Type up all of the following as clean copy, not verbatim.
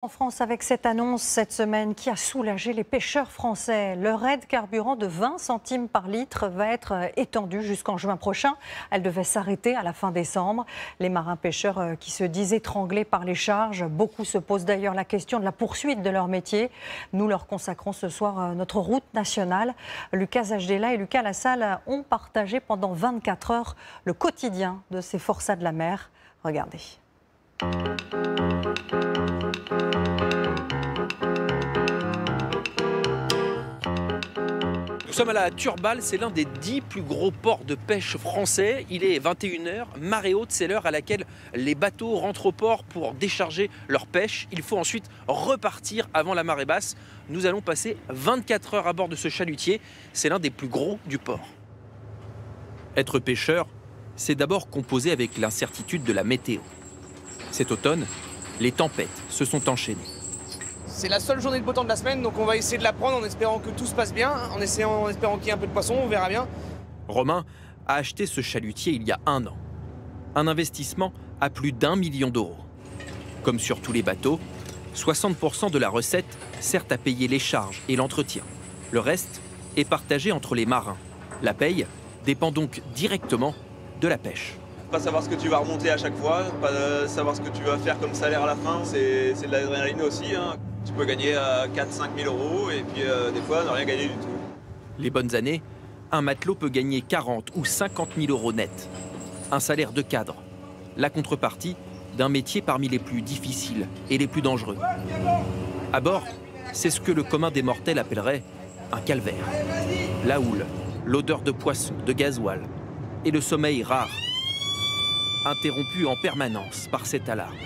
En France, avec cette annonce cette semaine qui a soulagé les pêcheurs français, leur aide carburant de 20 centimes par litre va être étendue jusqu'en juin prochain. Elle devait s'arrêter à la fin décembre. Les marins pêcheurs qui se disent étranglés par les charges, beaucoup se posent d'ailleurs la question de la poursuite de leur métier. Nous leur consacrons ce soir notre route nationale. Lucas Ajdela et Lucas Lassalle ont partagé pendant 24 heures le quotidien de ces forçats de la mer. Regardez. Nous sommes à la Turballe, c'est l'un des 10 plus gros ports de pêche français. Il est 21 h, marée haute, c'est l'heure à laquelle les bateaux rentrent au port pour décharger leur pêche. Il faut ensuite repartir avant la marée basse. Nous allons passer 24 heures à bord de ce chalutier. C'est l'un des plus gros du port. Être pêcheur, c'est d'abord composer avec l'incertitude de la météo. Cet automne, les tempêtes se sont enchaînées. C'est la seule journée de beau temps de la semaine, donc on va essayer de la prendre en espérant que tout se passe bien, en espérant qu'il y ait un peu de poisson, on verra bien. Romain a acheté ce chalutier il y a 1 an. Un investissement à plus d'1 million d'euros. Comme sur tous les bateaux, 60% de la recette sert à payer les charges et l'entretien. Le reste est partagé entre les marins. La paye dépend donc directement de la pêche. Pas savoir ce que tu vas remonter à chaque fois, pas savoir ce que tu vas faire comme salaire à la fin, c'est de l'adrénaline aussi. Hein. Tu peux gagner 4-5 000 euros et puis des fois ne rien gagner du tout. Les bonnes années, un matelot peut gagner 40 ou 50 000 euros net. Un salaire de cadre. La contrepartie d'un métier parmi les plus difficiles et les plus dangereux. À bord, c'est ce que le commun des mortels appellerait un calvaire. La houle, l'odeur de poisson, de gasoil et le sommeil rare, interrompu en permanence par cette alarme.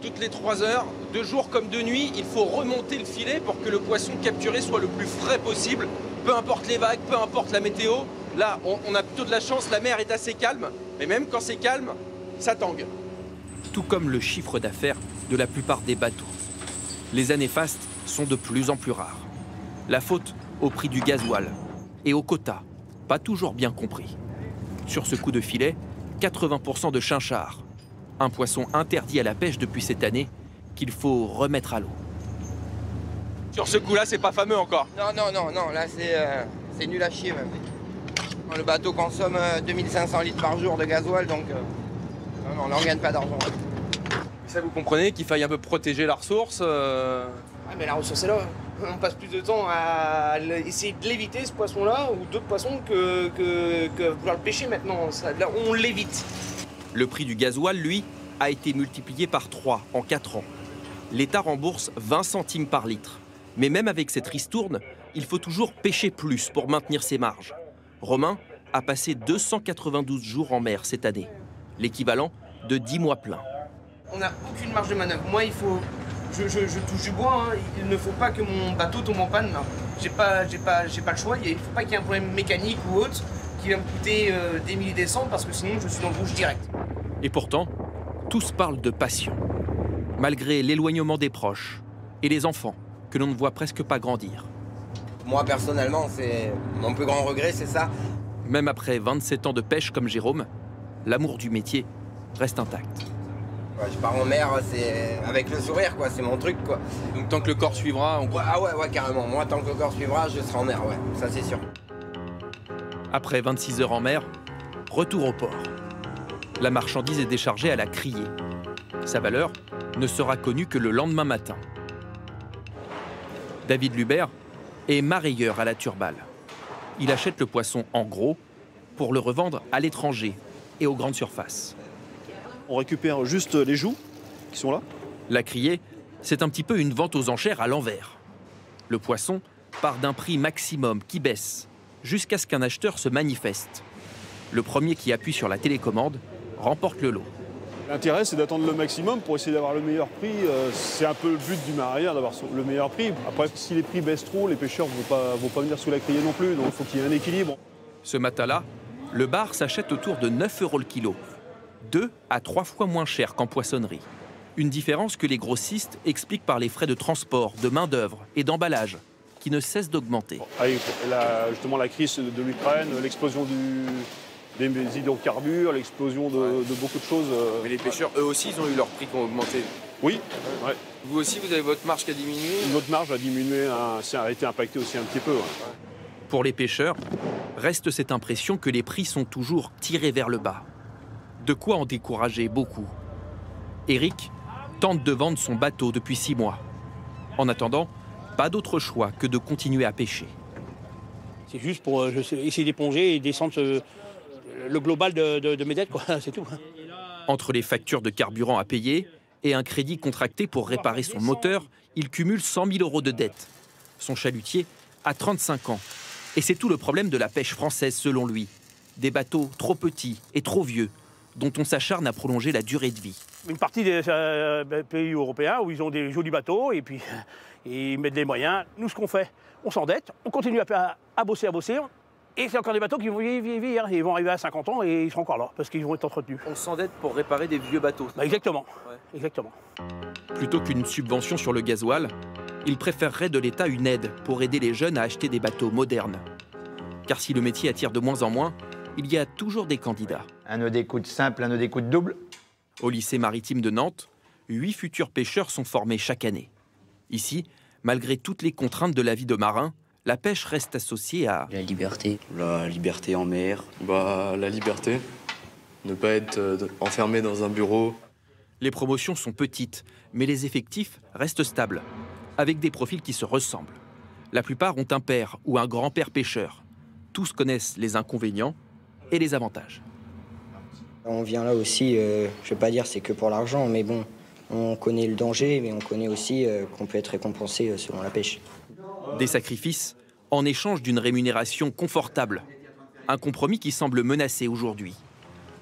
Toutes les 3 heures, de jour comme de nuit, il faut remonter le filet pour que le poisson capturé soit le plus frais possible. Peu importe les vagues, peu importe la météo. Là, on a plutôt de la chance, la mer est assez calme. Mais même quand c'est calme, ça tangue. Tout comme le chiffre d'affaires de la plupart des bateaux. Les années fastes sont de plus en plus rares. La faute au prix du gasoil et au quota, pas toujours bien compris. Sur ce coup de filet, 80% de chinchard. Un poisson interdit à la pêche depuis cette année qu'il faut remettre à l'eau. Sur ce coup-là, c'est pas fameux encore. Non, là c'est nul à chier même. Le bateau consomme 2500 litres par jour de gasoil, donc non, on n'en gagne pas d'argent. Ça, vous comprenez qu'il faille un peu protéger la ressource Ah mais la ressource est là. On passe plus de temps à essayer de l'éviter ce poisson-là ou d'autres poissons que vouloir le pêcher maintenant. Là, on l'évite. Le prix du gasoil, lui, a été multiplié par 3 en 4 ans. L'État rembourse 20 centimes par litre. Mais même avec cette ristourne, il faut toujours pêcher plus pour maintenir ses marges. Romain a passé 292 jours en mer cette année, l'équivalent de 10 mois pleins. On n'a aucune marge de manœuvre. Moi, il faut... Je touche du bois, hein. Il ne faut pas que mon bateau tombe en panne. J'ai pas le choix. Il ne faut pas qu'il y ait un problème mécanique ou autre qui va me coûter des milliers des cents parce que sinon je suis dans le rouge direct. Et pourtant, tous parlent de passion. Malgré l'éloignement des proches et les enfants que l'on ne voit presque pas grandir. Moi personnellement, c'est mon plus grand regret, c'est ça. Même après 27 ans de pêche comme Jérôme, l'amour du métier reste intact. Je pars en mer, c'est avec le sourire, quoi. C'est mon truc, quoi. Donc tant que le corps suivra, on... Ouais, carrément. Moi, tant que le corps suivra, je serai en mer, ouais. Ça, c'est sûr. Après 26 heures en mer, retour au port. La marchandise est déchargée à la criée. Sa valeur ne sera connue que le lendemain matin. David Lubert est marailleur à la Turballe. Il achète le poisson en gros pour le revendre à l'étranger et aux grandes surfaces. On récupère juste les joues qui sont là. La criée, c'est un petit peu une vente aux enchères à l'envers. Le poisson part d'un prix maximum qui baisse jusqu'à ce qu'un acheteur se manifeste. Le premier qui appuie sur la télécommande remporte le lot. L'intérêt, c'est d'attendre le maximum pour essayer d'avoir le meilleur prix. C'est un peu le but du marailleur, d'avoir le meilleur prix. Après, si les prix baissent trop, les pêcheurs ne vont pas venir sous la criée non plus. Donc il faut qu'il y ait un équilibre. Ce matin-là, le bar s'achète autour de 9 € le kilo. 2 à 3 fois moins cher qu'en poissonnerie. Une différence que les grossistes expliquent par les frais de transport, de main-d'œuvre et d'emballage, qui ne cessent d'augmenter. Justement, la crise de l'Ukraine, l'explosion des hydrocarbures, l'explosion de beaucoup de choses. Mais les pêcheurs, eux aussi, ils ont eu leur prix qui ont augmenté. Oui, ouais. Vous aussi, vous avez votre marge qui a diminué? Notre marge a diminué, ça a été impacté aussi un petit peu. Ouais. Pour les pêcheurs, reste cette impression que les prix sont toujours tirés vers le bas. De quoi en décourager beaucoup. Eric tente de vendre son bateau depuis 6 mois. En attendant, pas d'autre choix que de continuer à pêcher. C'est juste pour essayer d'éponger et descendre le global de mes dettes, quoi. C'est tout. Entre les factures de carburant à payer et un crédit contracté pour réparer son moteur, il cumule 100 000 € de dettes. Son chalutier a 35 ans. Et c'est tout le problème de la pêche française, selon lui. Des bateaux trop petits et trop vieux, dont on s'acharne à prolonger la durée de vie. Une partie des pays européens où ils ont des jolis bateaux et puis ils mettent des moyens. Nous, ce qu'on fait, on s'endette, on continue à bosser. Et c'est encore des bateaux qui vont vieillir. Ils vont arriver à 50 ans et ils seront encore là parce qu'ils vont être entretenus. On s'endette pour réparer des vieux bateaux. Exactement. Ouais. Exactement. Plutôt qu'une subvention sur le gasoil, il préférerait de l'État une aide pour aider les jeunes à acheter des bateaux modernes. Car si le métier attire de moins en moins, il y a toujours des candidats. Un eau d'écoute simple, un eau d'écoute double. Au lycée maritime de Nantes, 8 futurs pêcheurs sont formés chaque année. Ici, malgré toutes les contraintes de la vie de marin, la pêche reste associée à la liberté. La liberté en mer. La liberté. Ne pas être enfermé dans un bureau. Les promotions sont petites, mais les effectifs restent stables, avec des profils qui se ressemblent. La plupart ont un père ou un grand-père pêcheur. Tous connaissent les inconvénients et les avantages. On vient là aussi, je ne vais pas dire c'est que pour l'argent, mais bon, on connaît le danger, mais on connaît aussi qu'on peut être récompensé selon la pêche. Des sacrifices en échange d'une rémunération confortable. Un compromis qui semble menacé aujourd'hui.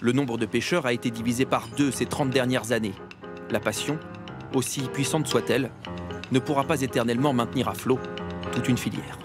Le nombre de pêcheurs a été divisé par 2 ces 30 dernières années. La passion, aussi puissante soit-elle, ne pourra pas éternellement maintenir à flot toute une filière.